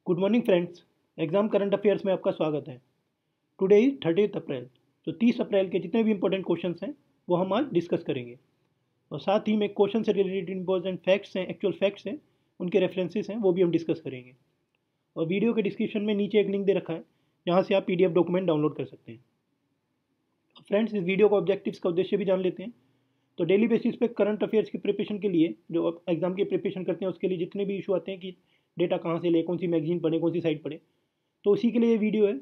Good morning friends. Exam current affairs में आपका स्वागत है। टुडे इज 30 अप्रैल। तो 30 अप्रैल के जितने भी इंपॉर्टेंट क्वेश्चंस हैं वो हम आज डिस्कस करेंगे और साथ ही में क्वेश्चन से रिलेटेड इंपॉर्टेंट फैक्ट्स हैं, एक्चुअल फैक्ट्स हैं, उनके रेफरेंसेस हैं, वो भी हम डिस्कस करेंगे। और वीडियो के डिस्क्रिप्शन में नीचे एक लिंक दे रखा है जहाँ से आप PDF डॉक्यूमेंट डाउनलोड कर सकते हैं। फ्रेंड्स, इस वीडियो का ऑब्जेक्टिव्स का उद्देश्य भी जान लेते हैं। तो डेली बेसिस पे करंट अफेयर्स की प्रिपरेशन के लिए, जो एग्जाम की प्रिपरेशन करते हैं उसके लिए जितने भी इशू आते हैं कि डेटा कहाँ से ले, कौन सी मैगजीन पढ़े, कौन सी साइट पढ़े, तो उसी के लिए ये वीडियो है।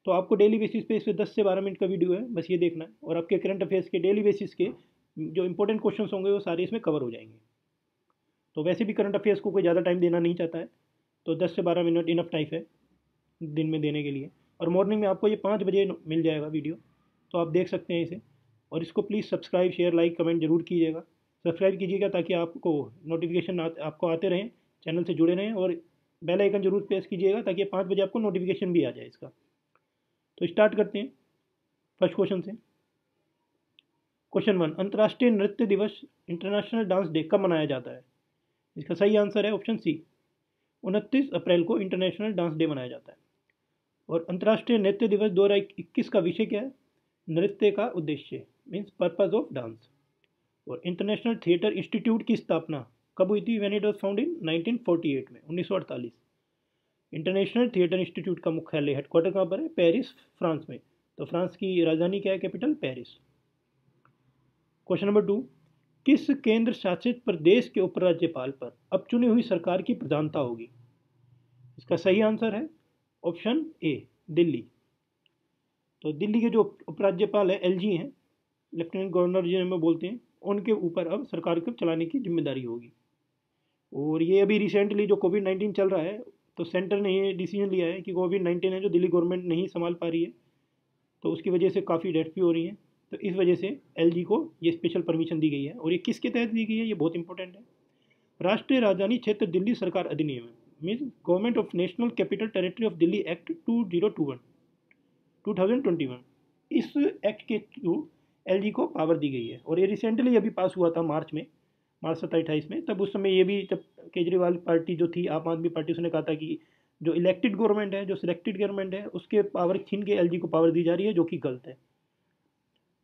तो आपको डेली बेसिस पे इससे 10 से 12 मिनट का वीडियो है, बस ये देखना है और आपके करंट अफेयर्स के डेली बेसिस के जो इंपॉर्टेंट क्वेश्चंस होंगे वो सारे इसमें कवर हो जाएंगे। तो वैसे भी करंट अफेयर्स को कोई ज़्यादा टाइम देना नहीं चाहता है, तो 10 से 12 मिनट इनफ टाइम है दिन में देने के लिए। और मॉर्निंग में आपको ये 5 बजे मिल जाएगा वीडियो, तो आप देख सकते हैं इसे। और इसको please subscribe, share, like, comment जरूर कीजिएगा। सब्सक्राइब कीजिएगा ताकि आपको नोटिफिकेशन आपको आते रहें, चैनल से जुड़े रहें, और बेल आइकन जरूर प्रेस कीजिएगा ताकि 5 बजे आपको नोटिफिकेशन भी आ जाए इसका। तो स्टार्ट करते हैं फर्स्ट क्वेश्चन से। क्वेश्चन 1, अंतर्राष्ट्रीय नृत्य दिवस इंटरनेशनल डांस डे कब मनाया जाता है? इसका सही आंसर है ऑप्शन सी, 29 अप्रैल को इंटरनेशनल डांस डे मनाया जाता है। और अंतर्राष्ट्रीय नृत्य दिवस 2021 का विषय क्या है? नृत्य का उद्देश्य, मीन्स पर्पज ऑफ डांस। और इंटरनेशनल थिएटर इंस्टीट्यूट की स्थापना कब हुई थी? When it was found in 1948 में, 1948। इंटरनेशनल थिएटर इंस्टीट्यूट का मुख्यालय, हेडक्वार्टर कहाँ पर है? पेरिस, फ्रांस में। तो फ्रांस की राजधानी क्या है, कैपिटल? पेरिस। क्वेश्चन नंबर 2, किस केंद्र शासित प्रदेश के उपराज्यपाल पर अब चुनी हुई सरकार की प्रधानता होगी? इसका सही आंसर है ऑप्शन ए, दिल्ली। तो दिल्ली के जो उपराज्यपाल है, LG हैं, लेफ्टिनेंट गवर्नर जिन्हें बोलते हैं, उनके ऊपर अब सरकार को चलाने की जिम्मेदारी होगी। और ये अभी रिसेंटली जो कोविड-19 चल रहा है, तो सेंटर ने ये डिसीजन लिया है कि कोविड-19 है जो दिल्ली गवर्नमेंट नहीं संभाल पा रही है, तो उसकी वजह से काफ़ी डेथ भी हो रही है। तो इस वजह से LG को ये स्पेशल परमिशन दी गई है। और ये किसके तहत दी गई है, ये बहुत इंपॉर्टेंट है। राष्ट्रीय राजधानी क्षेत्र दिल्ली सरकार अधिनियम, means government of national capital territory of Delhi act 2021 इस एक्ट के थ्रू LG को पावर दी गई है। और ये रिसेंटली अभी पास हुआ था मार्च 27-28 में। तब उस समय ये भी, जब केजरीवाल पार्टी जो थी, आम आदमी पार्टी, उसने कहा था कि जो इलेक्टेड गवर्नमेंट है, जो सिलेक्टेड गवर्नमेंट है, उसके पावर छीन के LG को पावर दी जा रही है, जो कि गलत है।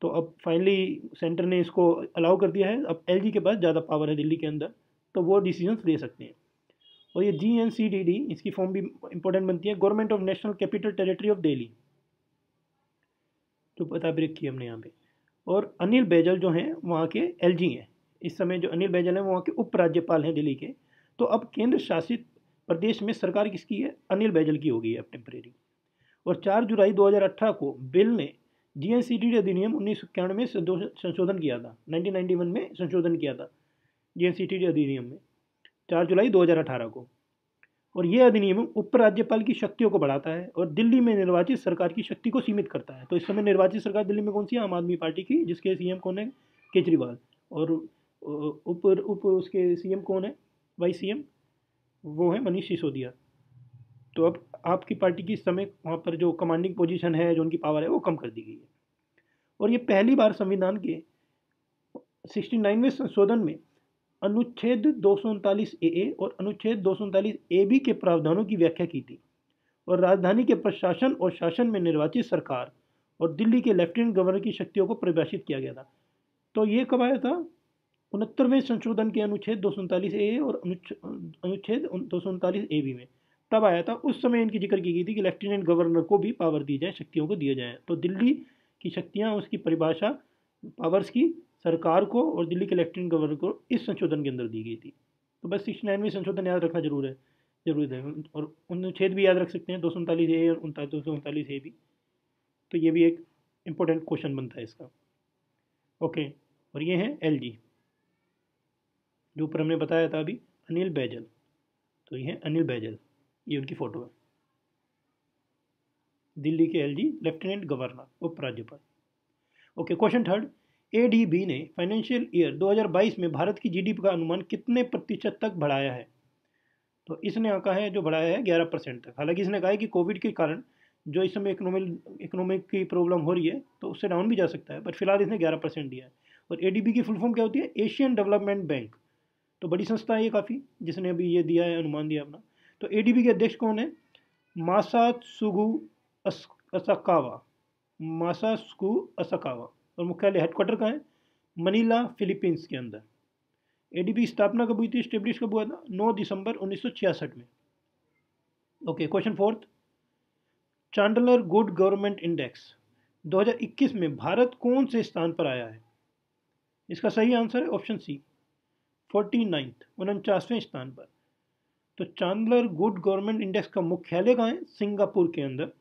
तो अब फाइनली सेंटर ने इसको अलाउ कर दिया है। अब LG के पास ज़्यादा पावर है दिल्ली के अंदर, तो वो डिसीजंस ले सकते हैं। और ये GNCDD, इसकी फॉर्म भी इंपॉर्टेंट बनती है, government of national capital territory of Delhi, जो बता भी रखी है हमने यहाँ पे। और अनिल बैजल जो हैं वहाँ के LG हैं। इस समय जो अनिल बैजल हैं वहाँ के उपराज्यपाल हैं दिल्ली के। तो अब केंद्र शासित प्रदेश में सरकार किसकी है? अनिल बैजल की हो गई है अब टेम्परेरी। और 4 जुलाई 2018 को बिल ने GNCDD अधिनियम 1991 में संशोधन किया था, 1991 में संशोधन किया था GNCDD अधिनियम में, 4 जुलाई 2018 को। और यह अधिनियम उपराज्यपाल की शक्तियों को बढ़ाता है और दिल्ली में निर्वाचित सरकार की शक्ति को सीमित करता है। तो इस समय निर्वाचित सरकार दिल्ली में कौन सी है? आम आदमी पार्टी की, जिसके CM कौन है? केजरीवाल। और उप उसके CM कौन है? वाइस CM, वो है मनीष सिसोदिया। तो अब आपकी पार्टी की इस समय वहाँ पर जो कमांडिंग पोजीशन है, जो उनकी पावर है, वो कम कर दी गई है। और ये पहली बार संविधान के 69वें संशोधन में अनुच्छेद 239A और अनुच्छेद 239AB के प्रावधानों की व्याख्या की थी। और राजधानी के प्रशासन और शासन में निर्वाचित सरकार और दिल्ली के लेफ्टिनेंट गवर्नर की शक्तियों को परिभाषित किया गया था। तो ये कब आया था? 69वें संशोधन के अनुच्छेद 239A और अनुच्छेद 239AB में तब आया था। उस समय इनकी जिक्र की गई थी कि लेफ्टिनेंट गवर्नर को भी पावर दी जाए, शक्तियों को दिए जाए। तो दिल्ली की शक्तियाँ, उसकी परिभाषा पावर्स की सरकार को और दिल्ली के लेफ्टिनेंट गवर्नर को इस संशोधन के अंदर दी गई थी। तो बस 69वें संशोधन याद रखना जरूर है। और अनुच्छेद भी याद रख सकते हैं, 239A और 239A भी। तो ये भी एक इम्पोर्टेंट क्वेश्चन बनता है इसका। ओके, और ये है LG, जो ऊपर हमने बताया था अभी, अनिल बैजल। तो ये है अनिल बैजल, ये उनकी फ़ोटो है, दिल्ली के LG लेफ्टिनेंट गवर्नर, उपराज्यपाल। ओके, क्वेश्चन 3, ADB ने फाइनेंशियल ईयर 2022 में भारत की GDP का अनुमान कितने प्रतिशत तक बढ़ाया है? तो इसने आंका है, जो बढ़ाया है 11% तक। हालांकि इसने कहा है कि कोविड के कारण जो इस समय इकोनॉमिक की प्रॉब्लम हो रही है, तो उससे डाउन भी जा सकता है, बट फिलहाल इसने 11% दिया है। और ADB की फुल फॉर्म क्या होती है? Asian development bank. तो बड़ी संस्था है ये काफ़ी, जिसने अभी ये दिया है, अनुमान दिया अपना। तो एडीबी के अध्यक्ष कौन है? Masatsugu Asakawa, Masatsugu Asakawa. और मुख्यालय हेडक्वार्टर कहाँ है? मनीला, फिलीपींस के अंदर। एडीबी स्थापना कब हुई थी, स्टेब्लिश कब हुआ था? 9 दिसंबर 1966 में। Okay, question fourth, Chandler good government index 2021 में भारत कौन से स्थान पर आया है? इसका सही आंसर है ऑप्शन सी, 49th, 49वें स्थान पर। तो चांडलर गुड गवर्नमेंट इंडेक्स का मुख्यालय कहाँ है? सिंगापुर के अंदर।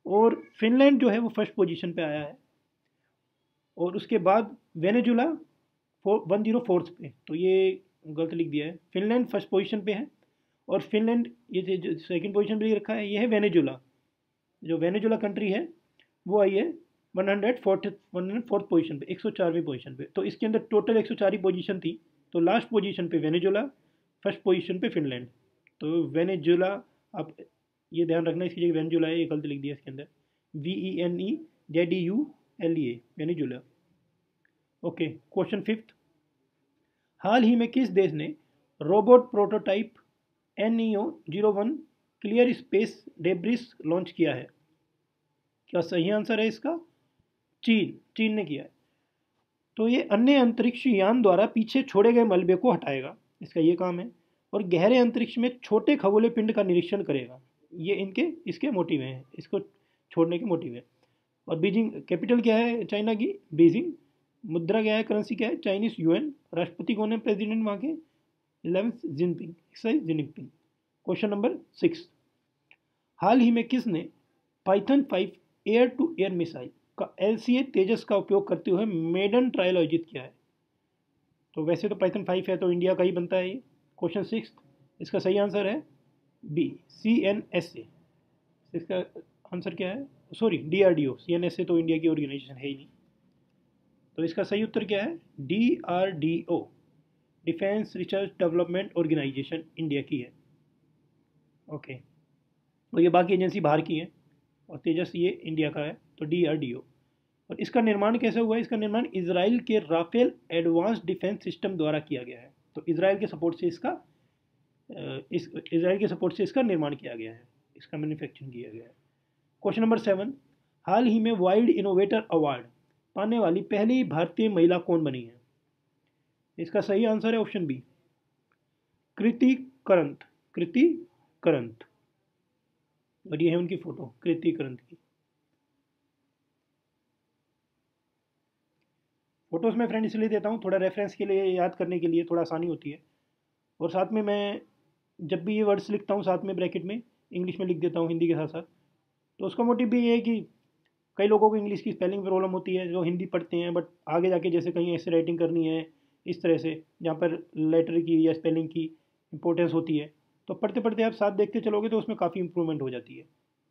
और फिनलैंड जो है वो फर्स्ट पोजीशन पे आया है, और उसके बाद वेनेजुला 104th पे। तो ये गलत लिख दिया है, फिनलैंड फर्स्ट पोजीशन पे है, और फिनलैंड ये जो सेकंड पोजीशन पे रखा है ये है वेनेजुला। जो वेनेजुला कंट्री है वो आई है 104th पोजीशन पे, 104वीं पोजीशन पे। तो इसके अंदर टोटल 104 ही पोजीशन थी, तो लास्ट पोजीशन पे वेनेजुला, फर्स्ट पोजीशन पे फिनलैंड। तो वेनेजुला, आप ये ध्यान रखना, इसकी जगह वेनेजुला है, ये गलत लिख दिया इसके अंदर, VENEZULA, Venezuela. Okay, question fifth, हाल ही में किस देश ने robot prototype NEO-01 clear space debris launch किया है? क्या सही आंसर है इसका? चीन ने किया है। तो ये अन्य अंतरिक्ष यान द्वारा पीछे छोड़े गए मलबे को हटाएगा, इसका ये काम है, और गहरे अंतरिक्ष में छोटे खगोले पिंड का निरीक्षण करेगा। ये इसके मोटिव हैं, इसको छोड़ने के मोटिव है। और बीजिंग, कैपिटल क्या है चाइना की? बीजिंग। मुद्रा क्या है, करेंसी क्या है? Chinese yuan. राष्ट्रपति कौन है प्रेसिडेंट वहाँ के? 11th जिनपिंग। क्वेश्चन नंबर 6, हाल ही में किसने Python 5 air to air missile का LCA तेजस का उपयोग करते हुए मेडन ट्रायल आयोजित किया है? तो वैसे तो पाइथन 5 है तो इंडिया का ही बनता है ये। क्वेश्चन 6, इसका सही आंसर है बी, CNSA। इसका आंसर क्या है? Sorry, DRDO। CNSA तो इंडिया की ऑर्गेनाइजेशन है ही नहीं। तो इसका सही उत्तर क्या है? DRDO, defence research development organisation, India की है। ओके, तो ये बाकी एजेंसी बाहर की है, और तेजस ये इंडिया का है, तो DRDO। और इसका निर्माण कैसे हुआ है? इसका निर्माण इजराइल के राफेल एडवांस डिफेंस सिस्टम द्वारा किया गया है। तो इजराइल के सपोर्ट से इसका निर्माण किया गया है, इसका मैन्युफैक्चरिंग किया गया है। क्वेश्चन नंबर 7, हाल ही में वाइल्ड इनोवेटर अवार्ड पाने वाली पहली भारतीय महिला कौन बनी है? इसका सही आंसर है ऑप्शन बी, कृति करंत। और ये है उनकी फोटो, कृति करंत की। फोटोज़ में फ्रेंड इसलिए देता हूँ, थोड़ा रेफरेंस के लिए, याद करने के लिए थोड़ा आसानी होती है। और साथ में मैं जब भी ये वर्ड्स लिखता हूँ साथ में ब्रैकेट में इंग्लिश में लिख देता हूँ हिंदी के साथ साथ। तो उसका मोटिव भी ये है कि कई लोगों को इंग्लिश की स्पेलिंग प्रॉब्लम होती है जो हिंदी पढ़ते हैं, बट आगे जाके जैसे कहीं ऐसे राइटिंग करनी है इस तरह से जहाँ पर लेटर की या स्पेलिंग की इंपॉर्टेंस होती है, तो पढ़ते पढ़ते आप साथ देखते चलोगे तो उसमें काफ़ी इंप्रूवमेंट हो जाती है।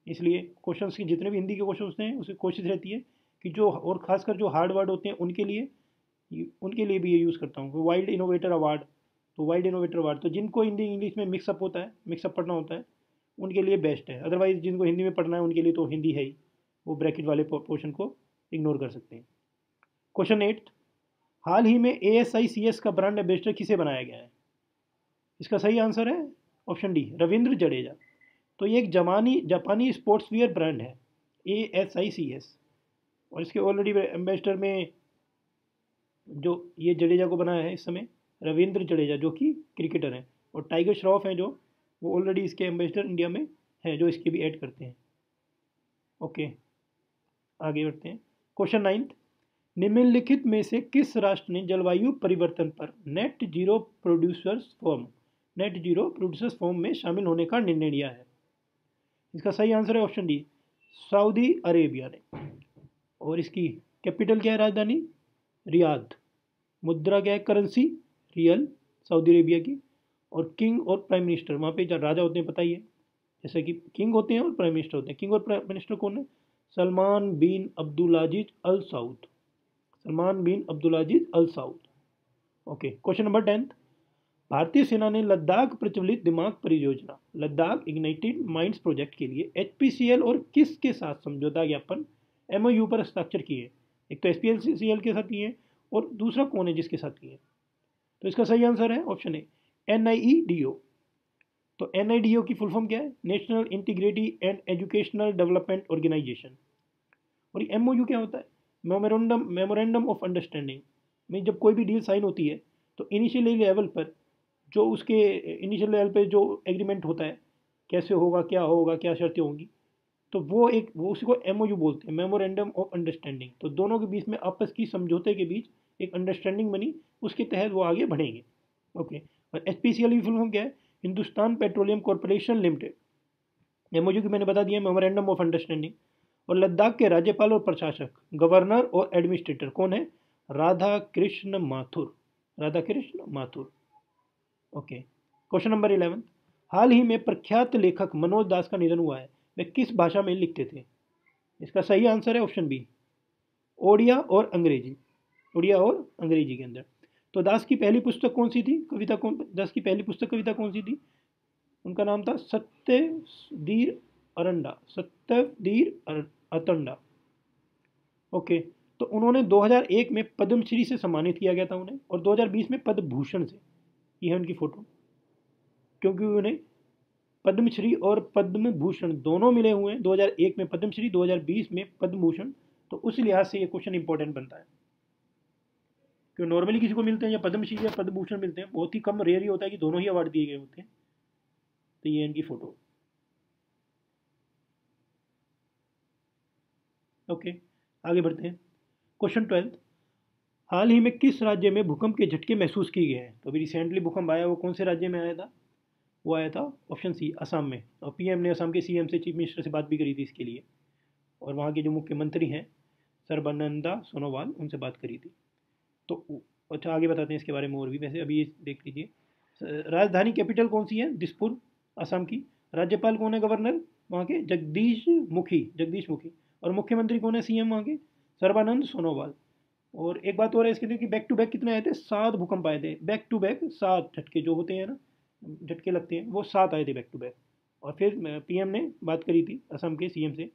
इसलिए क्वेश्चंस की जितने भी हिंदी के क्वेश्चन हैं उसकी कोशिश रहती है कि जो, और ख़ासकर जो हार्ड वर्ड होते हैं उनके लिए भी ये यूज़ करता हूँ। वाइल्ड इनोवेटर अवार्ड, तो वाइल्ड इनोवेटर अवार्ड तो जिनको हिंदी इंग्लिश में मिक्सअप पढ़ना होता है उनके लिए बेस्ट है। अदरवाइज़ जिनको हिंदी में पढ़ना है उनके लिए तो हिंदी है ही, वो ब्रैकेट वाले पोर्शन को इग्नोर कर सकते हैं। क्वेश्चन 8, हाल ही में ASICS का ब्रांड एम्बेसडर किसे बनाया गया है? इसका सही आंसर है ऑप्शन डी, रविंद्र जडेजा। तो ये एक जापानी स्पोर्ट्स वियर ब्रांड है ASICS, और इसके ऑलरेडी एम्बेसडर में जो ये जडेजा को बनाया है इस समय रविंद्र जडेजा, जो कि क्रिकेटर हैं, और टाइगर श्रॉफ हैं जो, वो ऑलरेडी इसके एम्बेसडर इंडिया में हैं, जो इसके भी ऐड करते हैं। ओके, आगे बढ़ते हैं। क्वेश्चन 9, निम्नलिखित में से किस राष्ट्र ने जलवायु परिवर्तन पर नेट जीरो प्रोड्यूसर्स फॉर्म में शामिल होने का निर्णय लिया है? इसका सही आंसर है ऑप्शन डी, सऊदी अरेबिया ने। और इसकी कैपिटल क्या है, राजधानी? रियाद। मुद्रा क्या है, करेंसी? रियल, सऊदी अरेबिया की। और किंग और प्राइम मिनिस्टर, वहाँ पे राजा होते हैं पता ही है, जैसे कि किंग होते हैं और प्राइम मिनिस्टर होते हैं। किंग और प्राइम मिनिस्टर कौन है? सलमान बिन अब्दुलाजिज अल सऊद। ओके, क्वेश्चन नंबर 10, भारतीय सेना ने लद्दाख प्रज्वलित दिमाग परियोजना, लद्दाख इग्नाइटेड माइंड्स प्रोजेक्ट के लिए HPCL और किसके साथ समझौता ज्ञापन MOU पर हस्ताक्षर किए? एक तो HPCL के साथ किए और दूसरा कौन है जिसके साथ किए? तो इसका सही आंसर है ऑप्शन ए, NIEDO। तो NIDO की फुल फॉर्म क्या है? National integrity and educational development organisation. और ये MOU क्या होता है? Memorandum of understanding. में जब कोई भी डील साइन होती है तो इनिशियल लेवल पर जो उसके इनिशियल लेवल पे जो एग्रीमेंट होता है, कैसे होगा, क्या शर्तें होंगी, तो वो उसी को MOU बोलते हैं, मेमोरेंडम ऑफ अंडरस्टैंडिंग। तो दोनों के बीच में आपस की समझौते के बीच एक अंडरस्टैंडिंग बनी, उसके तहत वो आगे बढ़ेंगे। ओके। और HPCL की फुल फॉर्म क्या है? Hindustan petroleum corporation limited. MOU की मैंने बता दिया, मेमोरेंडम ऑफ अंडरस्टैंडिंग। और लद्दाख के राज्यपाल और प्रशासक, गवर्नर और एडमिनिस्ट्रेटर कौन है? Radha Krishna Mathur. Radha Krishna Mathur. Okay. Question number 11, हाल ही में प्रख्यात लेखक मनोज दास का निधन हुआ है, वे किस भाषा में लिखते थे? इसका सही आंसर है ऑप्शन बी, ओडिया और अंग्रेजी। उड़िया और अंग्रेजी के अंदर। तो दास की पहली पुस्तक कौन सी थी? दास की पहली पुस्तक कविता कौन सी थी? उनका नाम था सत्यधीर अरंडा। अतंडा। ओके। तो उन्होंने 2001 में पद्मश्री से सम्मानित किया गया था उन्हें, और 2020 में पद्म भूषण से। ये है उनकी फोटो, क्योंकि उन्हें पद्मश्री और पद्म भूषण दोनों मिले हुए हैं। 2001 में पद्मश्री, 2020 में पद्म भूषण। तो उस लिहाज से ये क्वेश्चन इंपॉर्टेंट बनता है, क्योंकि नॉर्मली किसी को मिलते हैं या पद्मश्री या पद्म भूषण मिलते हैं, बहुत ही कम, रेयर ही होता है कि दोनों ही अवार्ड दिए गए होते हैं। तो ये इनकी फोटो। ओके, आगे बढ़ते हैं। क्वेश्चन 12, हाल ही में किस राज्य में भूकंप के झटके महसूस किए गए हैं? तो अभी रिसेंटली भूकंप आया, वो कौन से राज्य में आया था? वो आया था ऑप्शन सी, असम में। और PM ने असम के CM से, चीफ मिनिस्टर से बात भी करी थी इसके लिए, और वहाँ के जो मुख्यमंत्री हैं सर्बानंदा सोनोवाल, उनसे बात करी थी। तो अच्छा, आगे बताते हैं इसके बारे में और भी। वैसे अभी ये देख लीजिए, राजधानी कैपिटल कौन सी है? दिसपुर, असम की। राज्यपाल कौन है? गवर्नर वहाँ के जगदीश मुखी। और मुख्यमंत्री कौन है? CM वहाँ के सर्बानंद सोनोवाल। और एक बात और है इसके लिए कि बैक टू बैक कितने आए थे? 7 भूकंप आए थे। बैक टू बैक 7 झटके जो होते हैं ना, झटके लगते हैं, वो 7 आए थे बैक टू बैक। और फिर PM ने बात करी थी असम के CM से,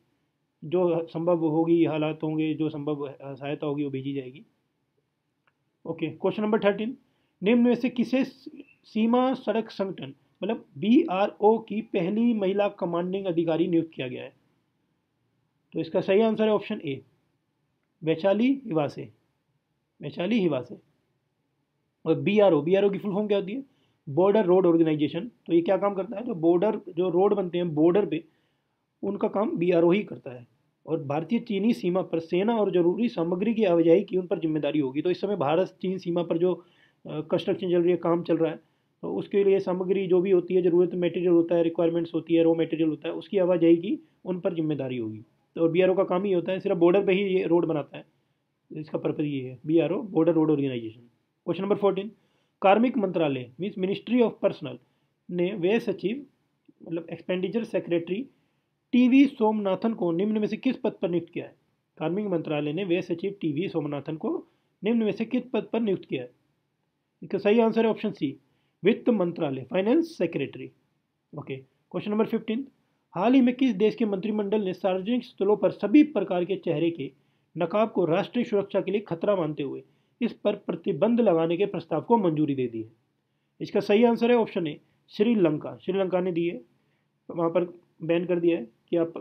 जो संभव होगी, हालात होंगे, जो संभव सहायता होगी वो भेजी जाएगी। ओके। क्वेश्चन नंबर 13, निम्न में से किसे सीमा सड़क संगठन मतलब BRO की पहली महिला कमांडिंग अधिकारी नियुक्त किया गया है? तो इसका सही आंसर है ऑप्शन ए, वैशाली हिवासे। और BRO की फुल फॉर्म क्या होती है? Border road organisation. तो ये क्या काम करता है? जो रोड बनते हैं बॉर्डर पे, उनका काम BRO ही करता है। और भारतीय चीनी सीमा पर सेना और जरूरी सामग्री की आवाजाही की उन पर जिम्मेदारी होगी। तो इस समय भारत चीन सीमा पर जो कंस्ट्रक्शन चल रही है, काम चल रहा है, तो उसके लिए सामग्री जो भी होती है, ज़रूरत मटेरियल होता है, रिक्वायरमेंट्स होती है, रॉ मटेरियल होता है, उसकी आवाजाही की उन पर जिम्मेदारी होगी। तो BRO का काम ही होता है, सिर्फ बॉर्डर पर ही ये रोड बनाता है। इसका पर्पज़ ये है, BRO, border road organisation. Question number 14, कार्मिक मंत्रालय मीन्स मिनिस्ट्री ऑफ पर्सनल ने व्यय सचिव मतलब एक्सपेंडिचर सेक्रेटरी TV सोमनाथन को निम्न में से किस पद पर नियुक्त किया है? कार्मिक मंत्रालय ने व्यय सचिव TV सोमनाथन को निम्न में से किस पद पर नियुक्त किया है? इसका सही आंसर है ऑप्शन सी, वित्त मंत्रालय, finance secretary. Okay. Question number 15, हाल ही में किस देश के मंत्रिमंडल ने सार्वजनिक स्थलों पर सभी प्रकार के चेहरे के नकाब को राष्ट्रीय सुरक्षा के लिए खतरा मानते हुए इस पर प्रतिबंध लगाने के प्रस्ताव को मंजूरी दे दी है? इसका सही आंसर है ऑप्शन ए, श्रीलंका ने दी है, वहाँ पर बैन कर दिया है कि आप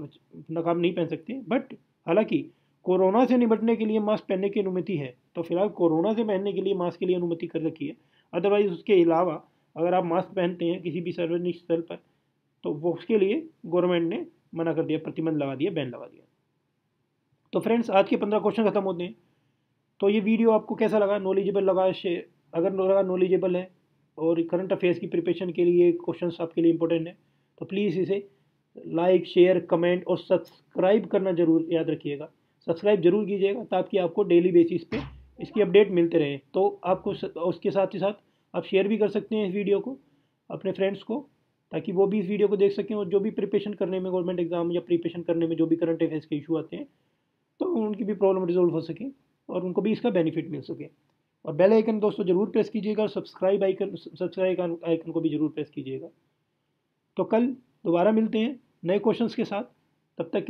नकाब नहीं पहन सकते। बट हालांकि कोरोना से निपटने के लिए मास्क पहनने की अनुमति है, तो फिलहाल कोरोना से पहनने के लिए मास्क के लिए अनुमति कर रखी है। अदरवाइज उसके अलावा अगर आप मास्क पहनते हैं किसी भी सार्वजनिक स्थल पर, तो वो उसके लिए गवर्नमेंट ने मना कर दिया, प्रतिबंध लगा दिया, बैन लगा दिया। तो फ्रेंड्स, आज के 15 क्वेश्चन खत्म होते हैं। तो ये वीडियो आपको कैसा लगा? नॉलेजेबल लगा? अगर लगा नॉलेजेबल है और करंट अफेयर्स की प्रिपरेशन के लिए क्वेश्चंस आपके लिए इंपॉर्टेंट है, तो प्लीज़ इसे लाइक, शेयर, कमेंट और सब्सक्राइब करना जरूर याद रखिएगा। सब्सक्राइब जरूर कीजिएगा ताकि आपको डेली बेसिस पे इसकी अपडेट मिलते रहे। तो आपको उसके साथ ही साथ आप शेयर भी कर सकते हैं इस वीडियो को अपने फ्रेंड्स को, ताकि वो भी इस वीडियो को देख सकें, और जो भी प्रिपरेशन करने में, गवर्नमेंट एग्जाम या प्रिपरेशन करने में जो भी करंट अफेयर्स के इशू आते हैं, तो उनकी भी प्रॉब्लम रिजोल्व हो सके और उनको भी इसका बेनिफिट मिल सके। और बेल आइकन दोस्तों जरूर प्रेस कीजिएगा, और सब्सक्राइब आइकन को भी जरूर प्रेस कीजिएगा। तो कल दोबारा मिलते हैं नए क्वेश्चंस के साथ, तब तक